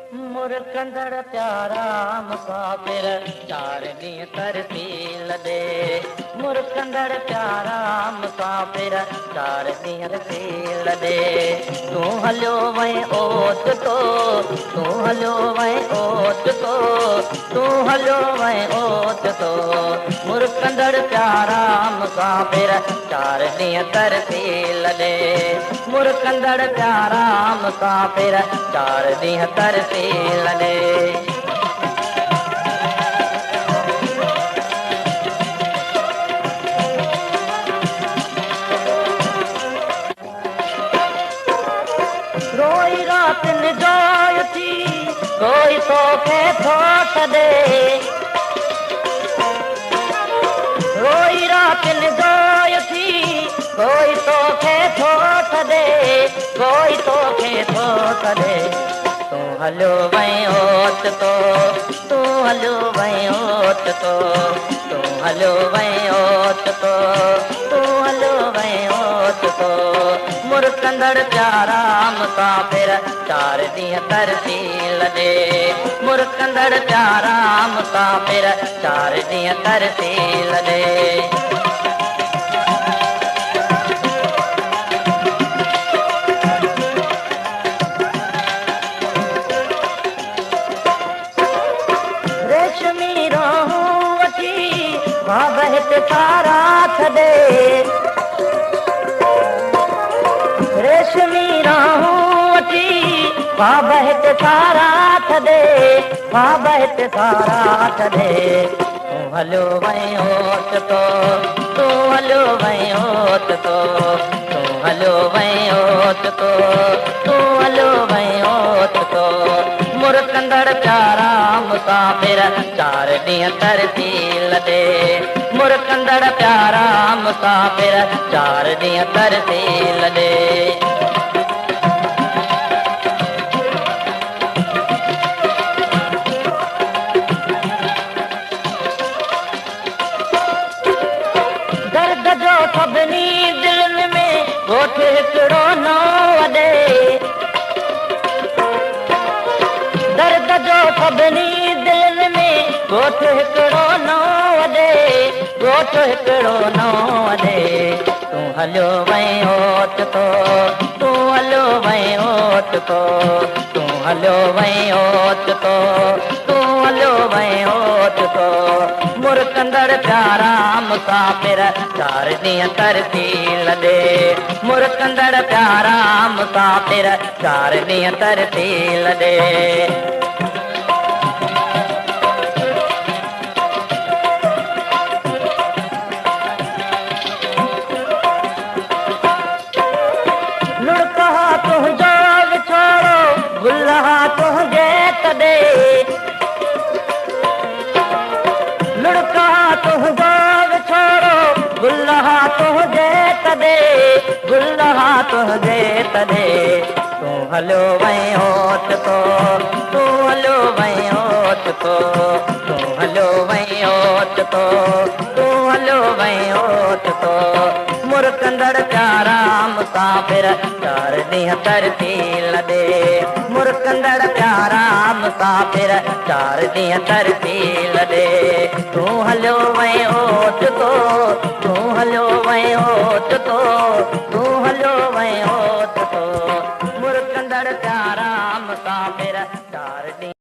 मुरकंदड़ प्यारा मुसाफिर 4 ॾींहं तरसील दे। मुरकंदड़ प्यारा मुसाफिर 4 ॾींहं तरसील दे। तूं हलियो वहीं ओच तो, तूं हलियो वहीं ओच तो, तूं हलियो वहीं ओच तो। मुरकंदड़ प्यारा मुसाफिर 4 ॾींहं तरसील दे। मुरकंदड़ प्यारा मुसाफिर 4 ॾींहं तरसील दे। रोई रातिन जोइ थी कोई तोखे थोट दे। रोई रातिन जोइ थी कोई तोखे थोट दे, कोई तोखे थोट दे। तूं हलियो वहीं ओच तो, तूं हलियो वहीं ओच तो, तूं हलियो वहीं ओच तो, तूं हलियो वहीं ओच तो। मुरकंदड़ प्यारा मुसाफिर 4 ॾींहं तरसील दे। मुरकंदड़ प्यारा मुसाफिर 4 ॾींहं तरसील दे। रेशमी राहूं वठी बाबहित तारा छॾे। रेशमी राहूं वठी बाबहित तारा छॾे, बाबहित तारा छॾे। तूं हलियो वहीं ओच तो, तूं हलियो वहीं ओच तो, तूं हलियो वहीं ओच तो, तूं हलियो वहीं ओच तो। मुरकंदड़ प्यारा मुसाफिर 4 ॾींहं तरसील दे। मुरकंदड़ प्यारा मुसाफिर 4 ॾींहं तरसील दे। दर्द जो सभिनी दिलनि में ॻोठ हिकिड़ो न वॾे। दर्द जो सभिनी दिलनि में ॻोठ हिकिड़ो न वॾे, ॻोठ हिकिड़ो न वॾे। तूं हलियो वहीं ओच तो, तूं हलियो वहीं ओच तो, तूं हलियो वहीं ओच तो, तूं हलियो वहीं ओच तो। मुरकंदड़ प्यारा मुसाफिर 4 ॾींहं तरसील दे। मुरकंदड़ प्यारा मुसाफिर 4 ॾींहं तरसील दे। लुड़का तुंहिंजो विछोड़ो गुलहा तुंहिंजे तॾे। लुड़का तुंहिंजो विछोड़ो गुलहा तुंहिंजे तॾे, गुलहा तुंहिंजे तॾे। तूं हलियो वहीं ओच तो, तूं हलियो वहीं ओच तो, तूं हलियो वहीं ओच तो, तूं हलियो वहीं ओच तो। मुरकंदड़ प्यारा मुसाफिर 4 ॾींहं तरसील दे। मुरकंदड़ प्यारा मुसाफिर 4 ॾींहं तरसील दे। तूं हलियो वहीं ओच तो, तूं हलियो वहीं ओच तो, तूं हलियो वहीं ओच तो। मुरकंदड़ प्यारा मुसाफिर 4 ॾींहं